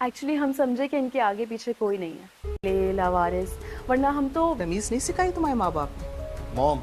Actually हम समझे कि इनके आगे पीछे कोई नहीं है, ले लावारिस, वरना हम तो तमीज नहीं सिखाई तुम्हारे माँ बाप ने? मॉम,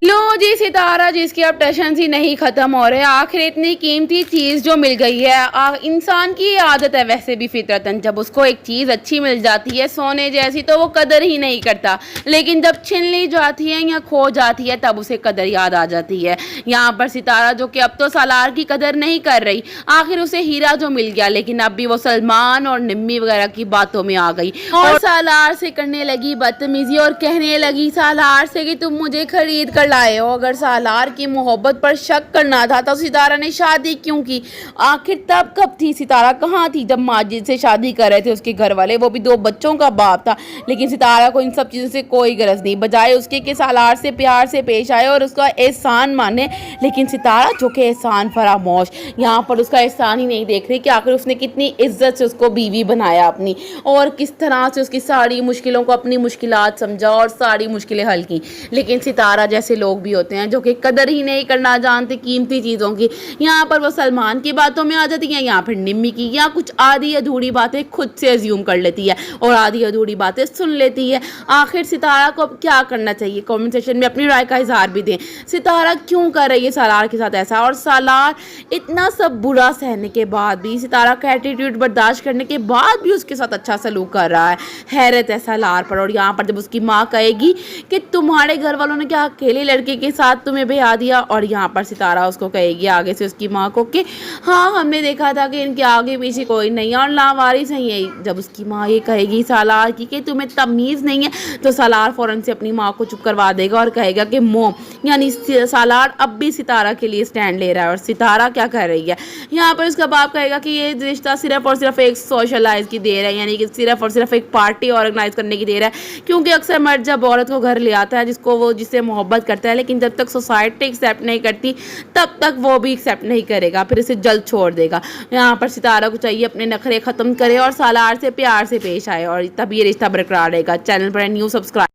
लो जी सितारा जिसकी अब टेंशन ही नहीं खत्म हो रहे, आखिर इतनी कीमती चीज जो मिल गई है। इंसान की ये आदत है वैसे भी फितरतन, जब उसको एक चीज अच्छी मिल जाती है सोने जैसी तो वो कदर ही नहीं करता, लेकिन जब छीन ली जाती है या खो जाती है तब उसे कदर याद आ जाती है। यहाँ पर सितारा जो कि अब तो सालार की कदर नहीं कर रही, आखिर उसे हीरा जो मिल गया, लेकिन अब भी वो सलमान और निम्मी वगैरह की बातों में आ गई और सालार से करने लगी बदतमीजी और कहने लगी सालार से कि तुम मुझे खरीद कर लाए हो। अगर सालार की मोहब्बत पर शक करना था तो सितारा ने शादी क्यों की? आखिर तब कब थी सितारा, कहाँ थी जब माजिद से शादी कर रहे थे उसके घर वाले, वो भी 2 बच्चों का बाप था। लेकिन सितारा को इन सब चीज़ों से कोई गरज नहीं, बजाय उसके कि सालार से प्यार से पेश आए और उसका एहसान माने। लेकिन सितारा जो कि एहसान फरामोश, यहाँ पर उसका एहसान ही नहीं देख रही कि आखिर उसने कितनी इज्जत से उसको बीवी बनाया अपनी, और किस तरह से उसकी सारी मुश्किलों को अपनी मुश्किलात समझा और सारी मुश्किलें हल की। लेकिन सितारा जैसे लोग भी होते हैं जो कि कदर ही नहीं करना जानते कीमती चीज़ों की। यहाँ पर वो सलमान की बातों में आ जाती हैं या फिर निम्मी की, या कुछ आधी अधूरी बातें खुद से अज्यूम कर लेती है और आधी अधूरी बातें सुन लेती है। आखिर सितारा को अब क्या करना चाहिए? कमेंट सेक्शन में अपनी राय का इजहार भी दें। सितारा क्यों कर रही है सालार के साथ ऐसा, और सालार इतना सब बुरा सहने के बाद भी, सितारा का एटीट्यूड बर्दाश्त करने के बाद भी उसके साथ अच्छा सलूक कर रहा है। हैरत है सालार पर। और यहाँ पर जब उसकी माँ कहेगी कि तुम्हारे घर वालों ने क्या अकेले लड़के के साथ तुम्हें ब्याह दिया, और यहाँ पर सितारा उसको कहेगी आगे से उसकी माँ को कि हाँ हमने देखा था कि इनके आगे पीछे कोई नहीं है और लावारिस है ये। जब उसकी माँ ये कहेगी सालार की कि तुम्हें तमीज़ नहीं है, तो सालार फौरन से अपनी माँ को चुप करवा देगा और कहेगा कि मोम, यानी सालार अब भी सितारा के लिए स्टैंड ले रहा है। और सितारा क्या कर रही है, यहाँ पर उसका बाप कहेगा कि ये रिश्ता सिर्फ और सिर्फ एक सोशलाइज की देर है, यानी कि सिर्फ और सिर्फ एक पार्टी ऑर्गेनाइज करने की देर है। क्योंकि अक्सर मर्द जब औरत को घर ले आता है जिसको वो जिससे मोहब्बत करता है, लेकिन जब तक सोसाइटी एक्सेप्ट नहीं करती तब तक वो भी एक्सेप्ट नहीं करेगा, फिर इसे जल्द छोड़ देगा। यहाँ पर सितारा को चाहिए अपने नखरे ख़त्म करे और सालार से प्यार से पेश आए, और तब ये रिश्ता बरकरार रहेगा। चैनल पर न्यू सब्सक्राइब